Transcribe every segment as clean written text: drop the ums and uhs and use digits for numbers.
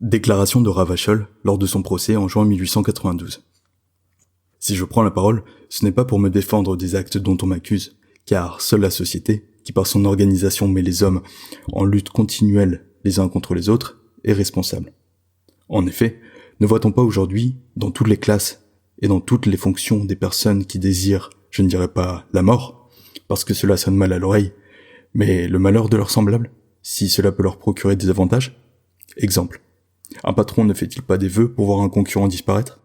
Déclaration de Ravachol lors de son procès en juin 1892. Si je prends la parole, ce n'est pas pour me défendre des actes dont on m'accuse, car seule la société, qui par son organisation met les hommes en lutte continuelle les uns contre les autres, est responsable. En effet, ne voit-on pas aujourd'hui, dans toutes les classes et dans toutes les fonctions des personnes qui désirent, je ne dirais pas la mort, parce que cela sonne mal à l'oreille, mais le malheur de leurs semblables, si cela peut leur procurer des avantages? Exemple. Un patron ne fait-il pas des vœux pour voir un concurrent disparaître?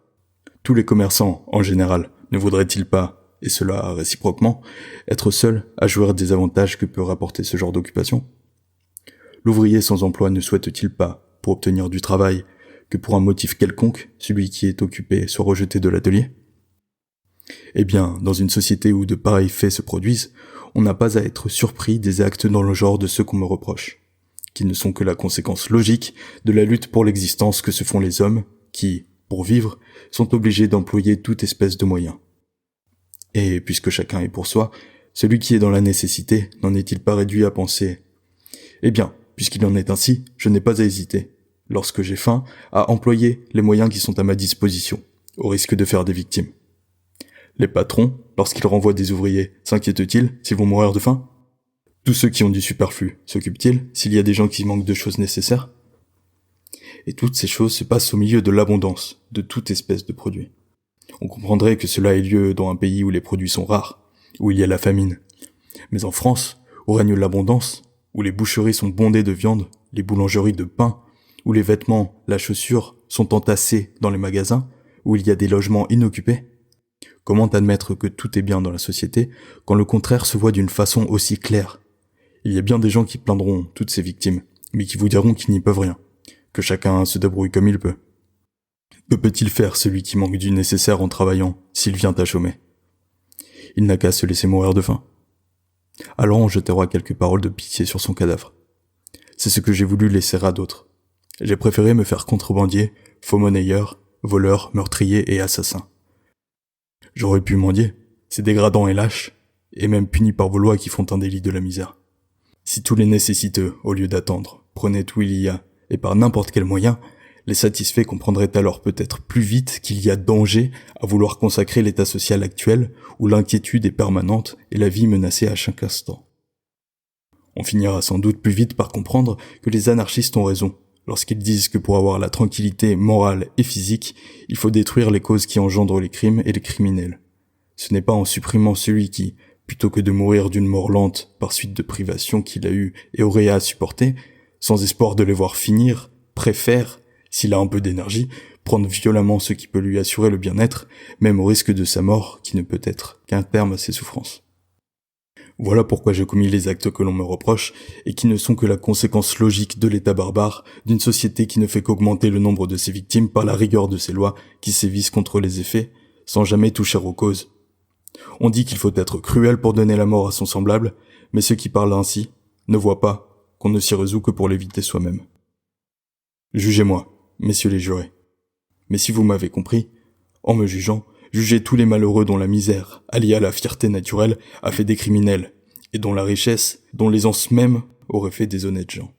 Tous les commerçants, en général, ne voudraient-ils pas, et cela réciproquement, être seuls à jouir des avantages que peut rapporter ce genre d'occupation? L'ouvrier sans emploi ne souhaite-t-il pas, pour obtenir du travail, que pour un motif quelconque, celui qui est occupé soit rejeté de l'atelier? Eh bien, dans une société où de pareils faits se produisent, on n'a pas à être surpris des actes dans le genre de ceux qu'on me reproche, qui ne sont que la conséquence logique de la lutte pour l'existence que se font les hommes, qui, pour vivre, sont obligés d'employer toute espèce de moyens. Et puisque chacun est pour soi, celui qui est dans la nécessité n'en est-il pas réduit à penser « Eh bien, puisqu'il en est ainsi, je n'ai pas à hésiter, lorsque j'ai faim, à employer les moyens qui sont à ma disposition, au risque de faire des victimes. » Les patrons, lorsqu'ils renvoient des ouvriers, s'inquiètent-ils s'ils vont mourir de faim? Tous ceux qui ont du superflu, s'occupent-ils s'il y a des gens qui manquent de choses nécessaires? Et toutes ces choses se passent au milieu de l'abondance de toute espèce de produits. On comprendrait que cela ait lieu dans un pays où les produits sont rares, où il y a la famine. Mais en France, où règne l'abondance, où les boucheries sont bondées de viande, les boulangeries de pain, où les vêtements, la chaussure sont entassés dans les magasins, où il y a des logements inoccupés, comment admettre que tout est bien dans la société quand le contraire se voit d'une façon aussi claire? Il y a bien des gens qui plaindront toutes ces victimes, mais qui vous diront qu'ils n'y peuvent rien, que chacun se débrouille comme il peut. Que peut-il faire celui qui manque du nécessaire en travaillant s'il vient à chômer? Il n'a qu'à se laisser mourir de faim. Alors on jetera quelques paroles de pitié sur son cadavre. C'est ce que j'ai voulu laisser à d'autres. J'ai préféré me faire contrebandier, faux monnayeur, voleur, meurtrier et assassin. J'aurais pu mendier, c'est dégradant et lâche, et même puni par vos lois qui font un délit de la misère. Si tous les nécessiteux, au lieu d'attendre, prenaient tout il y a, et par n'importe quel moyen, les satisfaits comprendraient alors peut-être plus vite qu'il y a danger à vouloir consacrer l'état social actuel où l'inquiétude est permanente et la vie menacée à chaque instant. On finira sans doute plus vite par comprendre que les anarchistes ont raison lorsqu'ils disent que pour avoir la tranquillité morale et physique, il faut détruire les causes qui engendrent les crimes et les criminels. Ce n'est pas en supprimant celui qui, plutôt que de mourir d'une mort lente par suite de privations qu'il a eues et aurait à supporter, sans espoir de les voir finir, préfère, s'il a un peu d'énergie, prendre violemment ce qui peut lui assurer le bien-être, même au risque de sa mort qui ne peut être qu'un terme à ses souffrances. Voilà pourquoi j'ai commis les actes que l'on me reproche, et qui ne sont que la conséquence logique de l'état barbare, d'une société qui ne fait qu'augmenter le nombre de ses victimes par la rigueur de ses lois qui sévissent contre les effets, sans jamais toucher aux causes. On dit qu'il faut être cruel pour donner la mort à son semblable, mais ceux qui parlent ainsi ne voient pas qu'on ne s'y résout que pour l'éviter soi-même. Jugez-moi, messieurs les jurés. Mais si vous m'avez compris, en me jugeant, jugez tous les malheureux dont la misère, alliée à la fierté naturelle, a fait des criminels, et dont la richesse, dont l'aisance même, aurait fait des honnêtes gens.